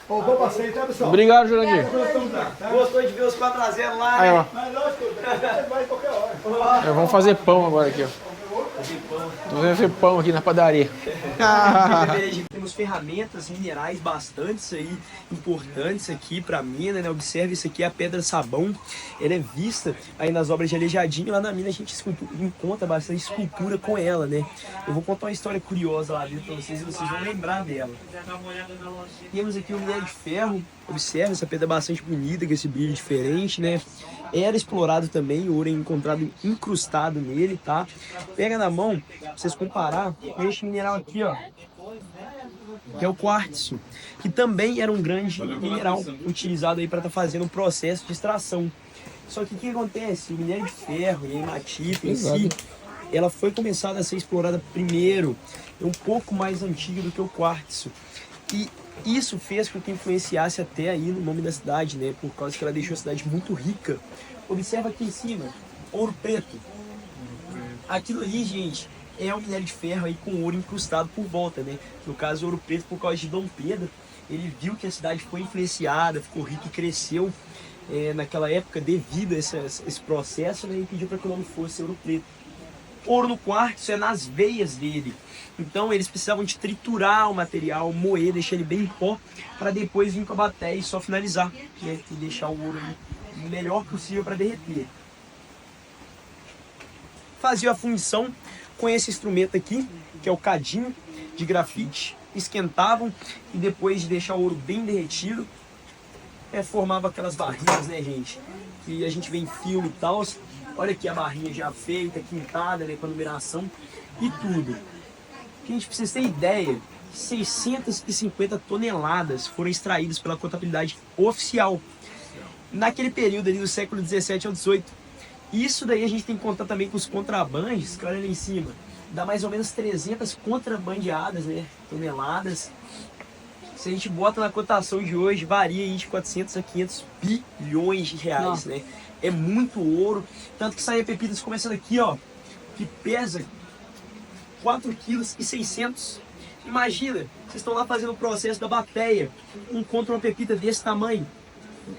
Bom passeio, tá, pessoal? Obrigado, Jurandir. Gostou de ver os 4x0 lá, Aí, né? ó. Mas lógico, vai qualquer hora. Vamos fazer pão agora aqui, ó. Vamos fazer pão aqui na padaria. Temos ferramentas minerais bastante aí importantes aqui para a mina, né? Observe, isso aqui é a pedra sabão. Ela é vista aí nas obras de Aleijadinho. Lá na mina a gente encontra bastante escultura com ela, né? Eu vou contar uma história curiosa lá dentro para vocês e vocês vão lembrar dela. Temos aqui o minério de ferro. Observe, essa pedra é bastante bonita, com esse brilho diferente, né? Era explorado também, o ouro é encontrado incrustado nele, tá? Pega na mão, pra vocês comparar com este mineral aqui, ó, que é o quartzo, que também era um grande mineral utilizado aí para estar fazendo um processo de extração. Só que o que acontece? O minério de ferro e a hematita em si, ela foi começada a ser explorada primeiro, é um pouco mais antiga do que o quartzo. E isso fez com que influenciasse até aí no nome da cidade, né? Por causa que ela deixou a cidade muito rica. Observa aqui em cima, ouro preto. Aquilo ali, gente, é um minério de ferro aí com ouro incrustado por volta, né? No caso, ouro preto por causa de Dom Pedro. Ele viu que a cidade foi influenciada, ficou rica e cresceu naquela época devido a esse processo, né? E pediu para que o nome fosse ouro preto. Ouro no quartzo é nas veias dele. Então eles precisavam de triturar o material, moer, deixar ele bem em pó, para depois vir com a bateia e só finalizar, né? E deixar o ouro o melhor possível para derreter. Fazia a fundição com esse instrumento aqui, que é o cadinho de grafite, esquentavam e depois de deixar o ouro bem derretido, formava aquelas barrinhas, né, gente? Que a gente vê em filme e tal. Olha aqui a barrinha já feita, quintada, né, com a numeração e tudo. Gente, pra vocês terem ideia, 650 toneladas foram extraídas pela contabilidade oficial naquele período ali do século 17 ao 18. Isso daí a gente tem que contar também com os contrabandes, que olha ali em cima, dá mais ou menos 300 contrabandeadas, né, toneladas. Se a gente bota na cotação de hoje, varia aí de 400 a 500 bilhões de reais. Nossa, né? É muito ouro, tanto que saem pepitas começando aqui, ó, que pesa 4,6 kg. Imagina, vocês estão lá fazendo o processo da bateia, encontram uma pepita desse tamanho.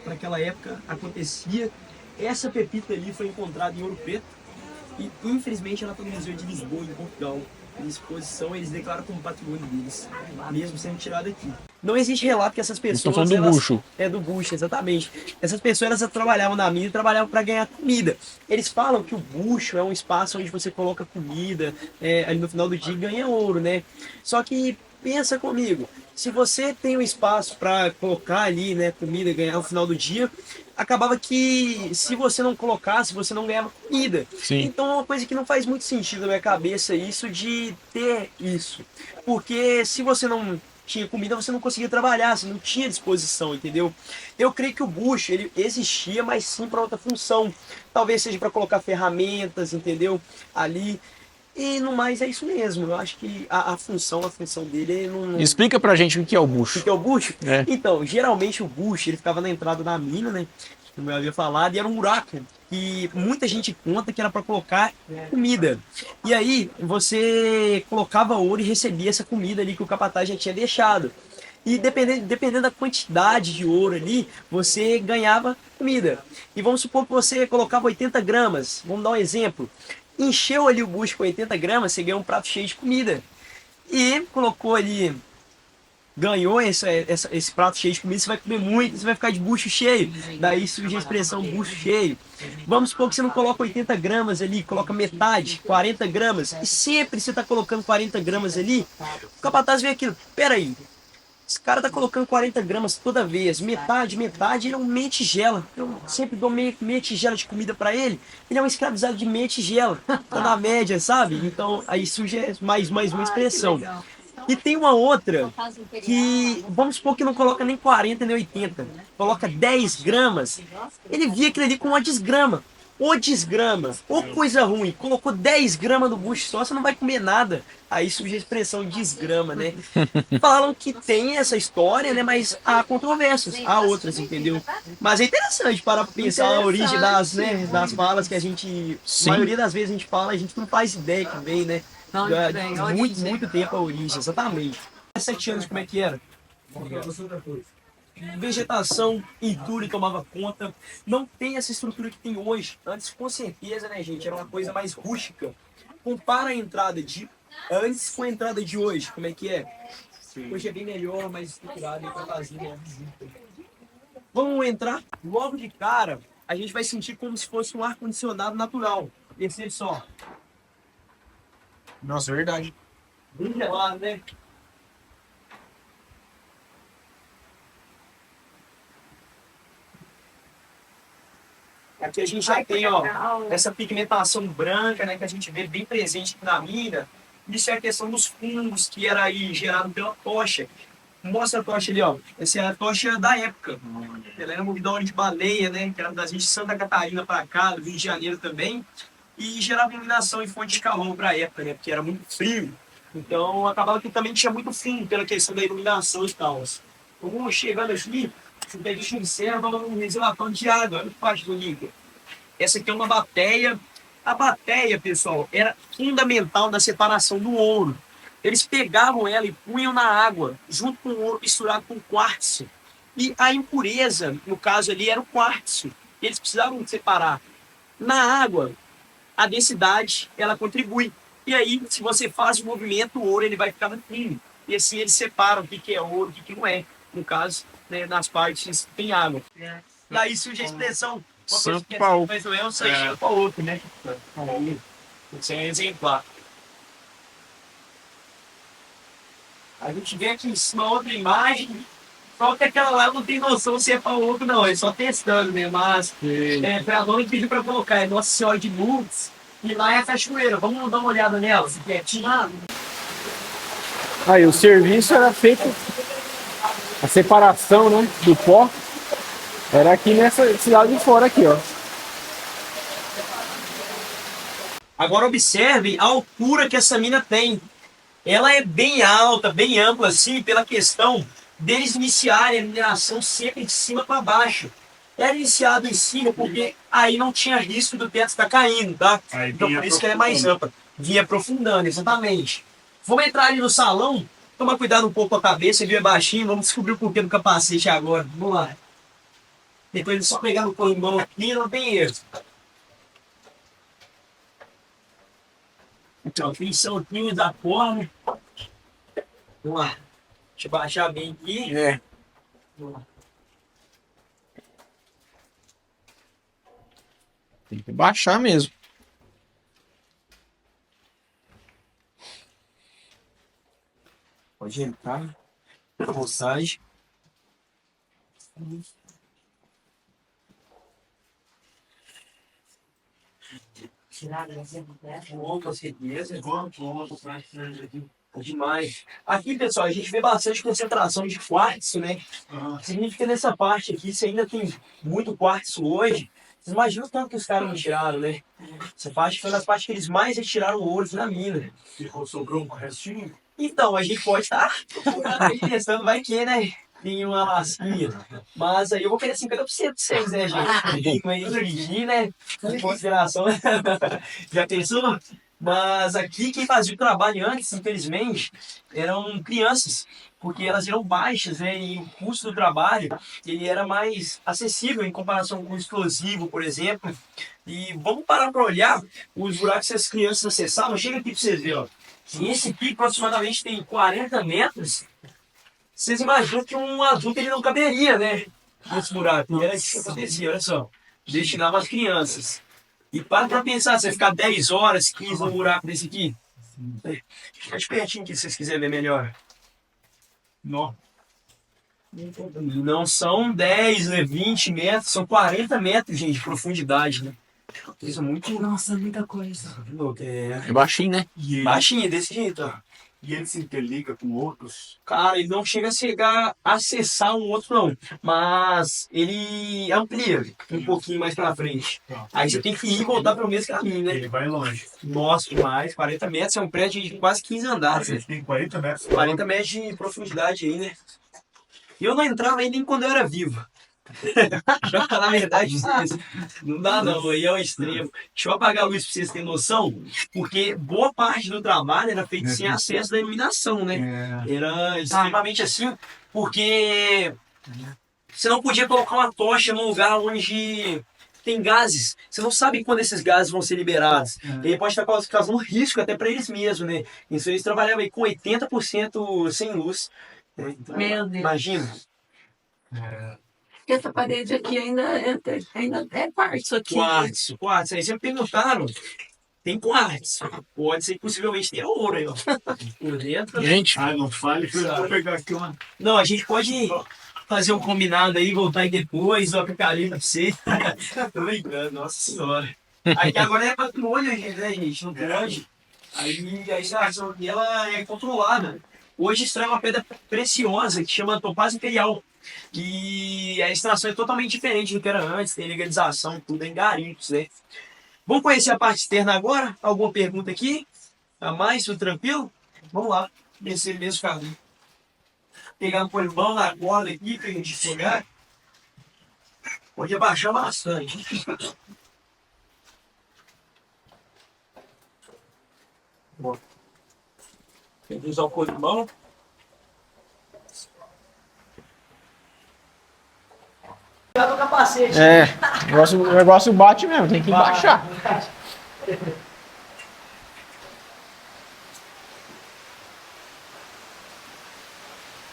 Para aquela época acontecia. Essa pepita ali foi encontrada em Ouro Preto e infelizmente ela está no Museu de Lisboa, em Portugal. Em exposição, eles declaram como patrimônio deles, mesmo sendo tirado aqui. Não existe relato que essas pessoas... Estão falando do bucho. É, do bucho, exatamente. Essas pessoas, elas trabalhavam na mina e trabalhavam para ganhar comida. Eles falam que o bucho é um espaço onde você coloca comida, ali no final do dia e ganha ouro, né? Só que, pensa comigo, se você tem um espaço para colocar ali, né, comida e ganhar no final do dia, acabava que se você não colocasse, você não ganhava comida. Sim. Então é uma coisa que não faz muito sentido na minha cabeça isso de ter isso. Porque se você não tinha comida, você não conseguia trabalhar, você não tinha disposição, entendeu? Eu creio que o bucho, ele existia, mas sim para outra função. Talvez seja para colocar ferramentas, entendeu? Ali. E no mais é isso mesmo. Eu acho que a função dele não... Explica pra gente o que é o bucho. O que é o bucho? É. Então, geralmente o bucho, ele ficava na entrada da mina, né? Como eu havia falado, e era um buraco. E muita gente conta que era para colocar comida. E aí, você colocava ouro e recebia essa comida ali que o capataz já tinha deixado. E dependendo da quantidade de ouro ali, você ganhava comida. E vamos supor que você colocava 80 gramas. Vamos dar um exemplo. Encheu ali o bucho com 80 gramas, você ganhou um prato cheio de comida. E colocou ali, ganhou esse prato cheio de comida, você vai comer muito, você vai ficar de bucho cheio. Daí surge a expressão bucho cheio. Vamos supor que você não coloca 80 gramas ali, coloca metade, 40 gramas. E sempre você está colocando 40 gramas ali, o capataz vê aquilo, peraí. Esse cara tá colocando 40 gramas toda vez, metade, ele é um meia tigela. Eu sempre dou meia tigela de comida pra ele. Ele é um escravizado de meia tigela. Tá na média, sabe? Então aí surge mais uma expressão. E tem uma outra que, vamos supor que não coloca nem 40 nem 80, coloca 10 gramas. Ele via aquilo ali com uma desgrama. Ô desgrama, ô coisa ruim, colocou 10 gramas no bucho só, você não vai comer nada. Aí surge a expressão desgrama, né? Falam que tem essa história, né? Mas há controvérsias, há outras, entendeu? Mas é interessante para pensar a origem das falas que a gente, a maioria das vezes a gente fala, a gente não faz ideia que vem, né? Muito tempo a origem, exatamente. Há 7 anos como é que era? Vegetação e tudo tomava conta. Não tem essa estrutura que tem hoje. Antes, com certeza, né, gente? Era uma coisa mais rústica. Compara a entrada de antes com a entrada de hoje. Como é que é? Sim. Hoje é bem melhor, mais estruturado, bem casinha. Vamos entrar logo de cara. A gente vai sentir como se fosse um ar-condicionado natural. Percebe só. Nossa, é verdade. Bem gelado, né? Aqui a gente já tem, ó, essa pigmentação branca, né, que a gente vê bem presente na mina. Isso é a questão dos fungos que era aí gerado pela tocha. Mostra a tocha ali, ó. Essa é a tocha da época. Ela era movida a óleo de baleia, né, que era da gente de Santa Catarina para cá, do Rio de Janeiro também. E gerava iluminação e fonte de calor para a época, né, porque era muito frio. Então acabava que também tinha muito fundo pela questão da iluminação e tal. Vamos chegando aqui. A gente observa um reservatório de água, olha que parte do líquido. Essa aqui é uma bateia. A bateia, pessoal, era fundamental na separação do ouro. Eles pegavam ela e punham na água, junto com o ouro misturado com quartzo. E a impureza, no caso ali, era o quartzo. Eles precisavam separar. Na água, a densidade, ela contribui. E aí, se você faz o movimento, o ouro ele vai ficar no fim. E assim eles separam o que é ouro e o que não é. No caso, né, nas partes que tem água. Daí surge a expressão. Santo pau. Mas não é um santo para outro, né? Isso é um exemplar. A gente vê aqui em cima outra imagem. Só que aquela lá não tem noção se é para outro, não. É só testando, né? Mas foi a dona que pediu para colocar. É Nossa Senhora de Lourdes. E lá é a cachoeira. Vamos dar uma olhada nela, se quietinho. Aí, o serviço era feito, a separação, né, do pó, era aqui nessa cidade de fora aqui, ó. Agora observe a altura que essa mina tem. Ela é bem alta, bem ampla, assim, pela questão deles iniciarem a mineração sempre de cima para baixo. Era iniciado em cima porque aí não tinha risco do teto estar caindo, tá? Então por isso que ela é mais ampla. Vinha aprofundando, exatamente. Vamos entrar ali no salão, tomar cuidado um pouco com a cabeça, viu, é baixinho, vamos descobrir o porquê do capacete agora. Vamos lá. Depois de só pegar no corrimão aqui, não tem erro. Então, aqui são os times da forma. Vamos lá. Deixa eu baixar bem aqui. Vamos lá. Tem que baixar mesmo. Pode entrar. Roçagem. Com certeza. Demais. Aqui, pessoal, a gente vê bastante concentração de quartzo, né? Significa nessa parte aqui, se ainda tem muito quartzo hoje, vocês imaginam o tanto que os caras não tiraram, né? Essa parte foi uma das partes que eles mais retiraram ouro na mina. Sobrou um restinho? Então, a gente pode estar pensando, vai que, né? Tem uma lasquinha. Mas aí eu vou querer 50% de vocês, né, gente? Tem que dirigir, né? Em consideração. Já pensou? Mas aqui quem fazia o trabalho antes, infelizmente, eram crianças. Porque elas eram baixas, né? E o custo do trabalho ele era mais acessível em comparação com o explosivo, por exemplo. E vamos parar para olhar os buracos que as crianças acessavam. Chega aqui para vocês verem, ó. E esse aqui aproximadamente tem 40 metros. Vocês imaginam que um adulto ele não caberia, né? Nesse buraco. E era isso que acontecia, olha só. Destinava as crianças. E para pra pensar, você ficar 10 horas, 15 no buraco desse aqui. Fica de pertinho aqui se vocês quiserem ver melhor. Não. Não são 10, né, 20 metros, são 40 metros, gente, de profundidade, né? Isso é muito. Nossa, muita coisa. É baixinho, né? Baixinho, desse jeito, ó. E ele se interliga com outros? Cara, ele não chega a acessar um outro, não. Mas ele amplia um pouquinho mais pra frente. Aí você tem que ir e voltar pelo mesmo caminho, né? Ele vai longe. Nossa, demais. 40 metros é um prédio de quase 15 andares. Ele tem 40 metros. 40 metros de profundidade aí, né? E eu não entrava aí nem quando eu era vivo. Na verdade, não dá não, aí é o extremo. Deixa eu apagar a luz pra vocês terem noção, porque boa parte do trabalho era feito sem acesso da iluminação, né? Era extremamente assim. Porque você não podia colocar uma tocha num lugar onde tem gases. Você não sabe quando esses gases vão ser liberados. E aí pode estar causando risco até para eles mesmos, né? Então eles trabalhavam aí com 80% sem luz. Né? Então, Meu Deus. imagina. Essa parede aqui ainda é quartzo aqui. Quartzo, quartzo. Aí sempre perguntaram, tem quartzo. Pode ser que possivelmente tenha ouro aí, ó. Por dentro. Gente, Ah, não fale, que eu vou pegar aqui uma. Não, a gente pode fazer um combinado aí, voltar aí depois, ó, com a carinha pra você. Tô brincando, nossa senhora. Aqui agora é patrimônio, né, gente? Não pode. Aí a extração aqui, ela é controlada. Hoje extrai uma pedra preciosa que chama topázio imperial. E a extração é totalmente diferente do que era antes, tem legalização, tudo em garimpos, né? Vamos conhecer a parte externa agora? Alguma pergunta aqui? A mais? Tudo tranquilo? Vamos lá, descer mesmo caminho. Pegar um polvão na corda aqui pra gente chegar. Pode abaixar bastante. Bom. Tem que usar o polimão. Cuidado com o capacete. o negócio bate mesmo, tem que baixar.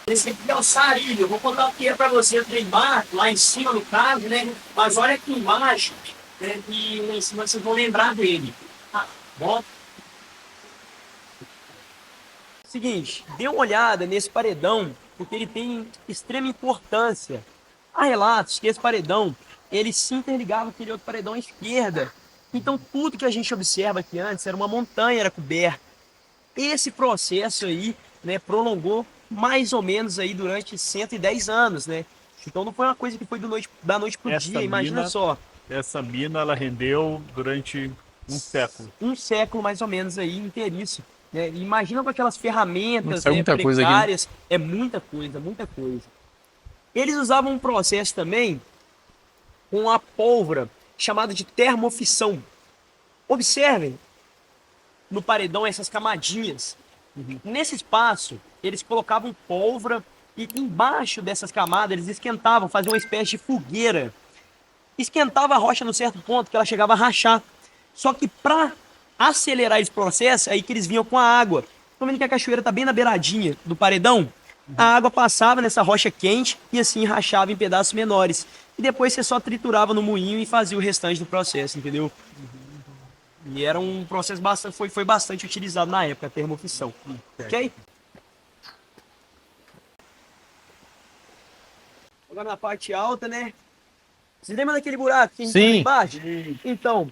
Esse aqui é o sarilho. Eu vou contar o que é para você treinar lá em cima no caso, né? Mas olha aqui embaixo, né? E lá em cima vocês vão lembrar dele. Tá bom? Seguinte, dê uma olhada nesse paredão, porque ele tem extrema importância. Há relatos que esse paredão, ele se interligava com aquele outro paredão à esquerda. Então tudo que a gente observa aqui antes era uma montanha, era coberta. Esse processo aí, né, prolongou mais ou menos aí durante 110 anos, né? Então não foi uma coisa que foi da noite pro Essa dia, imagina mina- só. Essa mina ela rendeu durante um século. Um século mais ou menos aí inteiriço. Né? Imagina com aquelas ferramentas, Nossa, é né, muita coisa aqui, né? precárias. É muita coisa, muita coisa. Eles usavam um processo também com a pólvora chamado de termofissão. Observem no paredão essas camadinhas. Nesse espaço, eles colocavam pólvora e embaixo dessas camadas eles esquentavam, faziam uma espécie de fogueira. Esquentava a rocha no certo ponto que ela chegava a rachar. Só que para acelerar esse processo, é aí que eles vinham com a água. Estão vendo que a cachoeira está bem na beiradinha do paredão? A água passava nessa rocha quente e assim rachava em pedaços menores. E depois você só triturava no moinho e fazia o restante do processo, entendeu? E era um processo bastante, foi bastante utilizado na época, a termofissão. Ok? Agora na parte alta, né? Você lembra daquele buraco que a gente Sim. tem embaixo? Então,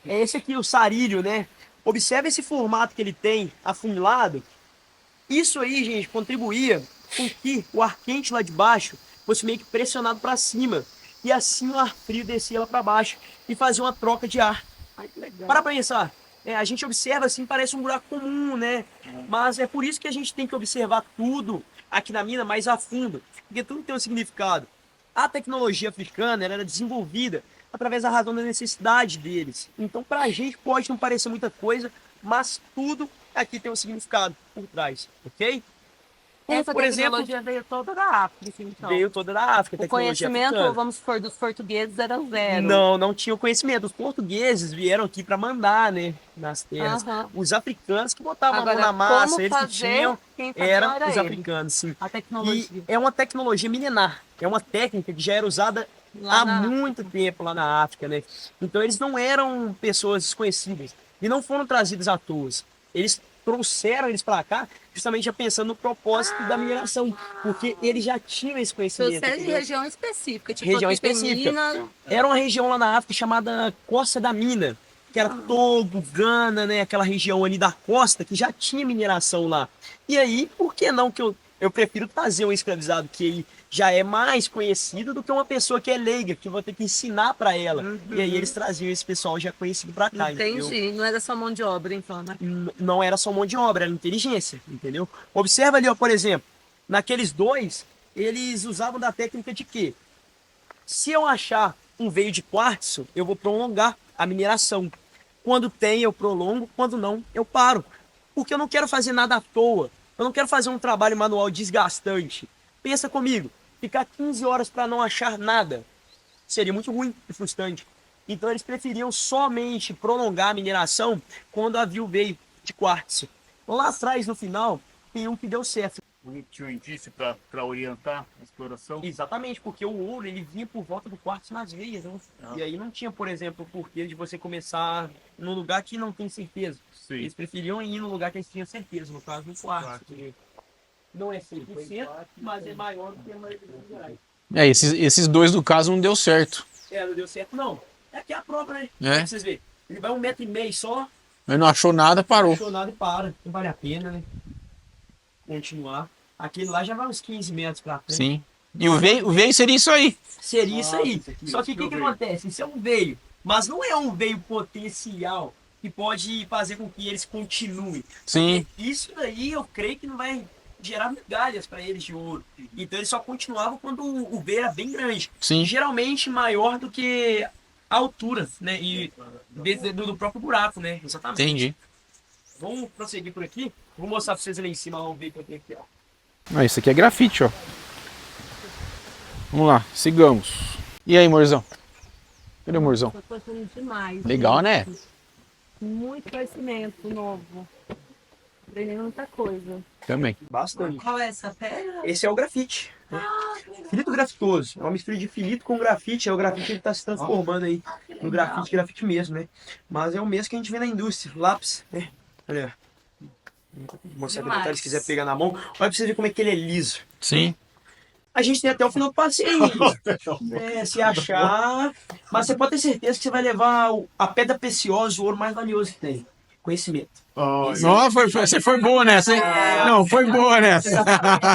é esse aqui, o sarilho, né? Observe esse formato que ele tem, afunilado. Isso aí, gente, contribuía com que o ar quente lá de baixo fosse meio que pressionado para cima. E assim o ar frio descia lá para baixo e fazia uma troca de ar. Ai, que legal. Para pensar, a gente observa assim, parece um buraco comum, né? Mas é por isso que a gente tem que observar tudo aqui na mina mais a fundo, porque tudo tem um significado. A tecnologia africana ela era desenvolvida através da razão da necessidade deles. Então, para a gente pode não parecer muita coisa, mas tudo aqui tem um significado por trás, ok? Essa por exemplo, tecnologia veio toda da África, então. veio toda da África, O tecnologia conhecimento, africana. vamos supor, dos portugueses era zero. Não tinham conhecimento. Os portugueses vieram aqui para mandar, né, nas terras. Aham. Os africanos que botavam Agora, a mão na massa, como eles que fazer, tinham, quem fazia eram era os ele. africanos, sim. A E tecnologia. é uma tecnologia milenar. É uma técnica que já era usada Lá há na muito tempo lá na África, né? Então eles não eram pessoas desconhecidas e não foram trazidos à toa. Eles trouxeram eles para cá justamente já pensando no propósito da mineração, porque eles já tinham esse conhecimento. Você é de entendeu? região específica, tipo Região aqui tem específica. Minas, Era uma região lá na África chamada Costa da Mina, que era Togo, Gana, né? Aquela região ali da costa que já tinha mineração lá. E aí, por que não que eu prefiro trazer um escravizado que aí já é mais conhecido do que uma pessoa que é leiga, que eu vou ter que ensinar para ela. E aí eles traziam esse pessoal já conhecido para cá, entendeu? entendi. Não era só mão de obra, então, né? Não era só mão de obra, era inteligência, entendeu? Observa ali, ó, por exemplo, naqueles dois, eles usavam da técnica de quê? Se eu achar um veio de quartzo, eu vou prolongar a mineração. Quando tem, eu prolongo, quando não, eu paro. Porque eu não quero fazer nada à toa. Eu não quero fazer um trabalho manual desgastante. Pensa comigo, ficar 15 horas para não achar nada seria muito ruim e frustrante. Então eles preferiam somente prolongar a mineração quando havia o veio de quartzo. Lá atrás, no final, tem um que deu certo. Tinha um indício para orientar a exploração? Exatamente, porque o ouro ele vinha por volta do quartzo nas veias, né? Ah. E aí não tinha, por exemplo, o porquê de você começar num lugar que não tem certeza. Sim. Eles preferiam ir no lugar que eles tinham certeza, no caso do quartzo. Que não é 100%, mas é maior do que a maioria dos lugares. Esses dois do caso não deu certo. Não deu certo não. É aqui a prova, né? É. Pra vocês verem. Ele vai 1,5 m só, Mas não achou nada, não parou. achou nada e para. Não vale a pena, né? Continuar. Aquele lá já vai uns 15 metros pra frente. Sim. E o veio seria isso aí. Seria isso aí. aqui, Só que o que acontece? Isso é um veio, mas não é um veio potencial que pode fazer com que eles continuem. Sim. Isso daí eu creio que não vai gerar migalhas para eles de ouro. Então eles só continuavam quando o veio era bem grande. Sim. Geralmente maior do que a altura, né? E do próprio buraco, né? Exatamente. Entendi. Vamos prosseguir por aqui. Vou mostrar para vocês ali em cima o veio que eu tenho aqui, ó. Ah, isso aqui é grafite, ó. Vamos lá, sigamos. E aí, Morzão? Cadê o Morzão? Tô gostando demais. Legal, né? Muito conhecimento novo. Aprendendo muita coisa. Também. Bastante. Qual é essa pedra? Esse é o grafite. Né? Filito grafitoso. É uma mistura de filito com grafite. É o grafite que está se transformando aí no grafite mesmo, né? Mas é o mesmo que a gente vê na indústria. Lápis, né? Olha. Vou mostrar para detalhes, se quiser pegar na mão. Olha para você ver como é que ele é liso. Sim. A gente tem até o final do passeio. Se achar. Mas você pode ter certeza que você vai levar a pedra preciosa, o ouro mais valioso que tem. Conhecimento. Não, você foi boa nessa, hein? Não, foi boa nessa.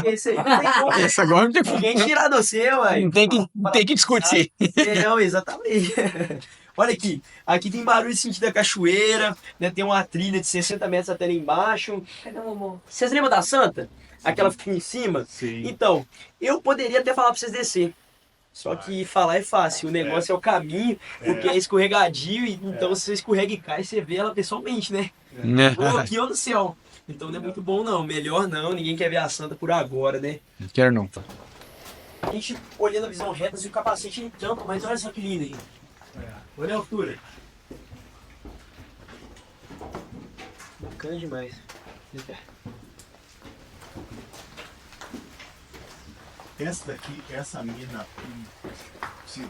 Esse aí não tem como. Essa agora não tem como. Ninguém tirar do seu, ué. Tem que discutir. Não, exatamente. Olha aqui. Aqui tem barulho de sentido da cachoeira, né? Tem uma trilha de 60 metros até lá embaixo. Cadê o amor? Vocês lembram da Santa? Aquela que fica em cima? Sim. Então, eu poderia até falar pra vocês descer. Só que falar é fácil, o negócio é o caminho, porque é escorregadio, e então se você escorrega e cai, você vê ela pessoalmente, né? Ou aqui ou no céu. Então não é muito bom não, melhor não, ninguém quer ver a Santa por agora, né? Não quero não. A gente olhando a visão reta, o capacete ele tampa, mas olha só que lindo aí. Olha a altura. Bacana demais. Essa mina,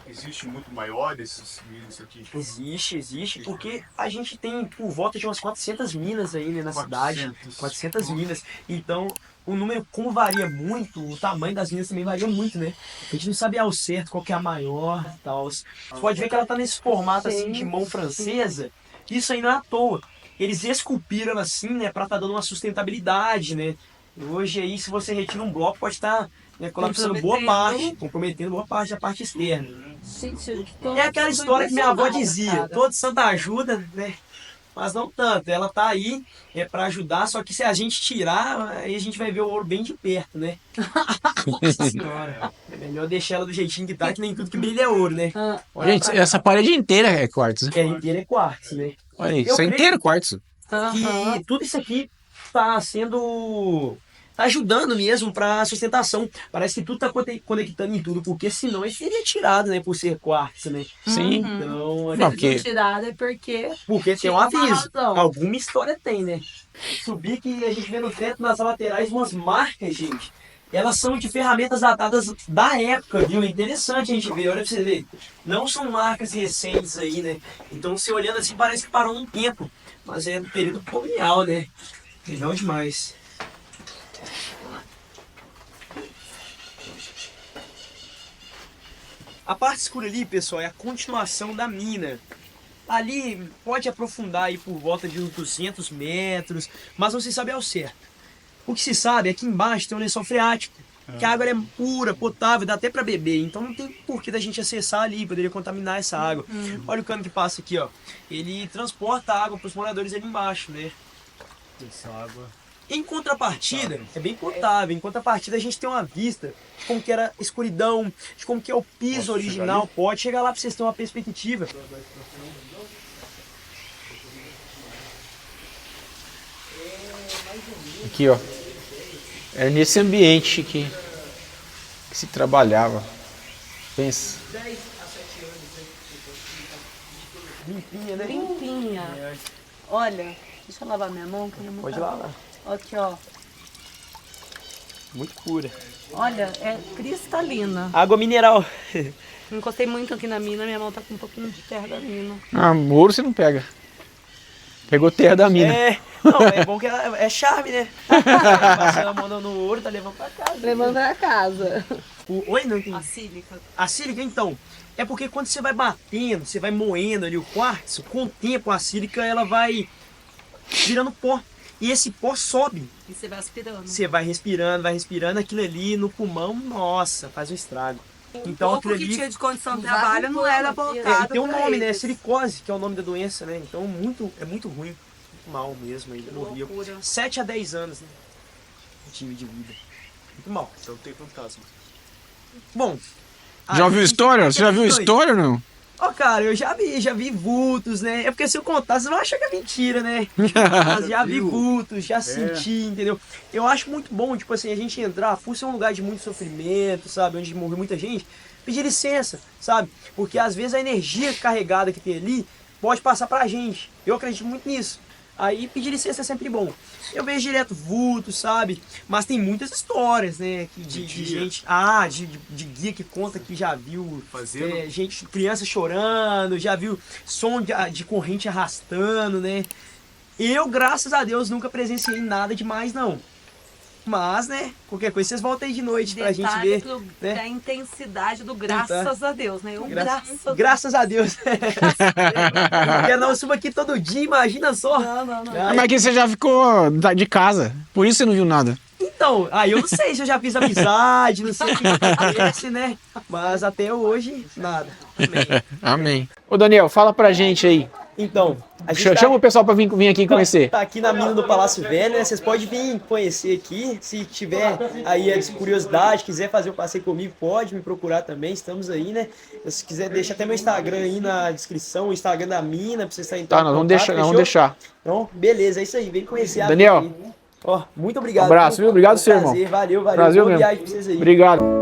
existe muito maior esses minas aqui? Existe, porque a gente tem por volta de umas 400 minas aí, né, na cidade. 400 minas. Então, o número, como varia muito, o tamanho das minas também varia muito, né? A gente não sabe ao certo qual que é a maior e tal. Você pode ver que ela tá nesse formato assim de mão francesa. Isso aí não é à toa. Eles esculpiram assim, né, pra tá dando uma sustentabilidade, né? Hoje aí, se você retira um bloco, pode estar colapsando boa parte, comprometendo boa parte da parte externa. É aquela história que minha avó dizia, toda santa ajuda, né? Mas não tanto, ela tá aí para ajudar, só que se a gente tirar, aí a gente vai ver o ouro bem de perto, né? Nossa senhora, é melhor deixar ela do jeitinho que tá, que nem tudo que brilha é ouro, né? Gente, essa parede inteira é quartzo. É, inteira é quartzo, né? Olha aí, isso é inteiro quartzo. Que tudo isso aqui tá sendo... tá ajudando mesmo para sustentação. Parece que tudo tá conectando em tudo, porque senão ele seria tirado, né, por ser quartzo, né? Sim. Então, Não, porque... tirado é porque tem um aviso. razão. Alguma história tem, né? Subir que a gente vê no teto, nas laterais, umas marcas, gente. Elas são de ferramentas datadas da época, viu? É interessante a gente ver, olha pra você ver. Não são marcas recentes aí, né? Então, você olhando assim, parece que parou um tempo. Mas é do período colonial, né? Legal demais. A parte escura ali, pessoal, é a continuação da mina. Ali pode aprofundar aí por volta de uns 200 metros, mas não se sabe ao certo. O que se sabe é que embaixo tem um lençol freático, que a água é pura, potável, dá até para beber. Então não tem porquê da gente acessar ali, poderia contaminar essa água. Olha o cano que passa aqui, ó. Ele transporta a água para os moradores ali embaixo, né? Essa água. Em contrapartida, é bem potável. Em contrapartida, a gente tem uma vista de como que era a escuridão, de como que é o piso original. Pode chegar lá para vocês terem uma perspectiva. Aqui, ó. É nesse ambiente que que se trabalhava. Pensa. 10 a 7 anos, né? Limpinha, né? Limpinha. Olha, deixa eu lavar minha mão, que não Pode lavar. Aqui, ó. Muito pura. Olha, é cristalina. Água mineral. Não encostei muito aqui na mina, minha mão tá com um pouquinho de terra da mina. Ah, ouro você não pega. Pegou terra da mina. Não, é bom que é charme, né? Passando a mão no ouro, tá levando pra casa. Levando pra casa. Oi, não entendi. A sílica. A sílica, então, é porque quando você vai batendo, você vai moendo ali o quartzo, com o tempo a sílica ela vai virando pó. E esse pó sobe. E você vai aspirando. Você vai respirando, aquilo ali no pulmão, nossa, faz um estrago. Então Pouco aquilo que ali tinha de condição de trabalho não era voltado tem um pra nome, né? eles. Silicose, que é o nome da doença, né? Então é muito ruim. Muito mal mesmo, ainda morria. loucura. 7 a 10 anos, né? Tive de vida. Muito mal. Então tem fantasma. Bom. Já ouviu história? Você já viu história? história ou não? Ó, cara, eu já vi vultos, né? É porque se eu contar, vocês vão achar que é mentira, né? Mas já vi vultos, já senti, entendeu? Eu acho muito bom, tipo assim, a gente entrar, por ser um lugar de muito sofrimento, sabe? Onde morreu muita gente, pedir licença, sabe? Porque às vezes a energia carregada que tem ali pode passar pra gente. Eu acredito muito nisso. Aí pedir licença é sempre bom. Eu vejo direto vultos, sabe? Mas tem muitas histórias, né? De gente. De guia que conta que já viu Fazendo. gente, criança chorando, já viu som de corrente arrastando, né? Eu, graças a Deus, nunca presenciei nada demais, não. Mas, né, qualquer coisa, vocês voltam aí de noite pra gente ver. Né? Da intensidade do graças a Deus, né? Graças a Deus. Porque não subo aqui todo dia, imagina só. Não. Mas aqui você já ficou de casa, por isso você não viu nada. Então, aí eu não sei se eu já fiz amizade, não sei o que acontece, né? Mas até hoje, nada. Amém. Amém. Ô Daniel, fala pra gente aí. Então, a gente Chama o pessoal pra vir aqui conhecer. Tá aqui na mina do Palácio Velho, né? Vocês podem vir conhecer aqui. Se tiver aí a curiosidade, quiser fazer um passeio comigo, pode me procurar também. Estamos aí, né? Se quiser, deixa até meu Instagram aí na descrição, o Instagram da mina, pra vocês estarem Tá, nós vamos deixar. Então, beleza, é isso aí. Vem conhecer a Daniel. mina aí. Ó, muito obrigado. Um abraço, viu? Obrigado, seu irmão. Valeu. Prazer Boa mesmo. viagem pra vocês aí. Obrigado.